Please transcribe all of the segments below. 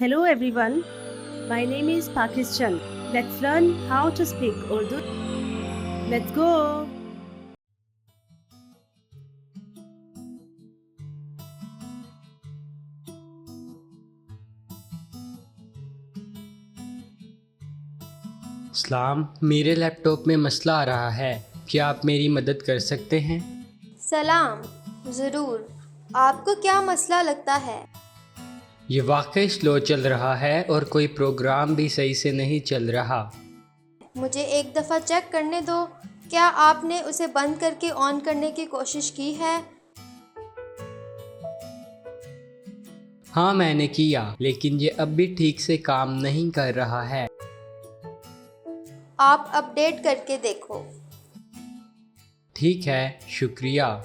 Hello everyone, my name is Pakis Chand. Let's learn how to speak Urdu. Let's go! सलाम, मेरे laptop में मसला आ रहा है। क्या आप मेरी मदद कर सकते हैं? सलाम, ज़रूर। आपको क्या मसला लगता है? ये वाकई स्लो चल रहा है और कोई प्रोग्राम भी सही से नहीं चल रहा। मुझे एक दफ़ा चेक करने दो। क्या आपने उसे बंद करके ऑन करने की कोशिश की है? हाँ, मैंने किया, लेकिन ये अब भी ठीक से काम नहीं कर रहा है। आप अपडेट करके देखो। ठीक है, शुक्रिया।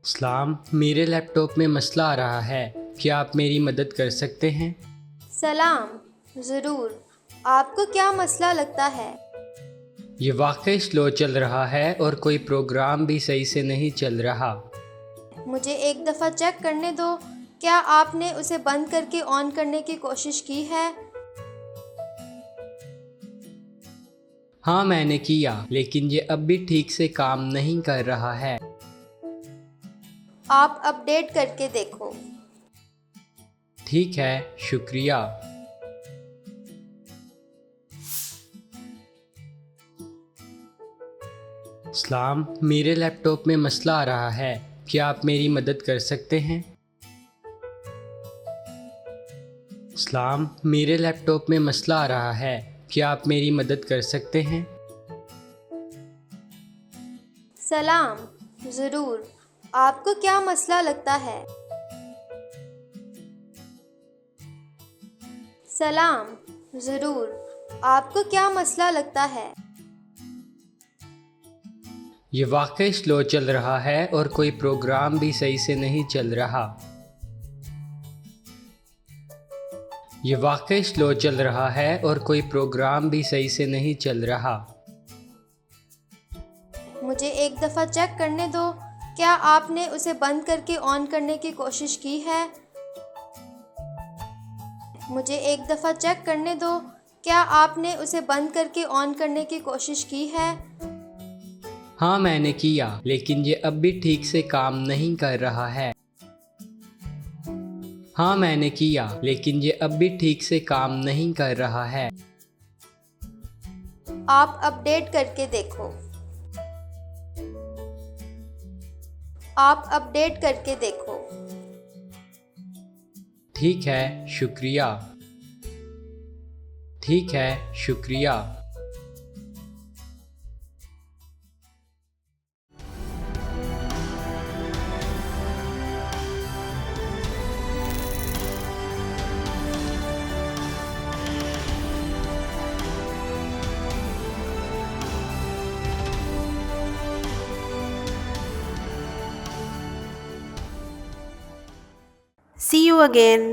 सलाम, मेरे लैपटॉप में मसला आ रहा है। क्या आप मेरी मदद कर सकते हैं? सलाम, ज़रूर। आपको क्या मसला लगता है? ये वाकई स्लो चल रहा है और कोई प्रोग्राम भी सही से नहीं चल रहा। मुझे एक दफ़ा चेक करने दो। क्या आपने उसे बंद करके ऑन करने की कोशिश की है? हाँ, मैंने किया, लेकिन ये अब भी ठीक से काम नहीं कर रहा है। आप अपडेट करके देखो। ठीक है, शुक्रिया। सलाम, मेरे लैपटॉप में मसला आ रहा है। क्या आप मेरी मदद कर सकते हैं? सलाम, मेरे लैपटॉप में मसला आ रहा है। क्या आप मेरी मदद कर सकते हैं? सलाम, ज़रूर। आपको क्या मसला लगता है? सलाम, ज़रूर। आपको क्या मसला लगता है? ये वाकई स्लो चल रहा है और कोई प्रोग्राम भी सही से नहीं चल रहा। ये वाकई स्लो चल रहा है और कोई प्रोग्राम भी सही से नहीं चल रहा। मुझे एक दफ़ा चेक करने दो। क्या आपने उसे बंद करके ऑन करने की कोशिश की है? मुझे एक दफ़ा चेक करने दो। क्या आपने उसे बंद करके ऑन करने की कोशिश की है? हाँ, मैंने किया, लेकिन ये अब भी ठीक से काम नहीं कर रहा है। हाँ, मैंने किया, लेकिन ये अब भी ठीक से काम नहीं कर रहा है। आप अपडेट करके देखो। आप अपडेट करके देखो। ठीक है, शुक्रिया। ठीक है, शुक्रिया। See you again.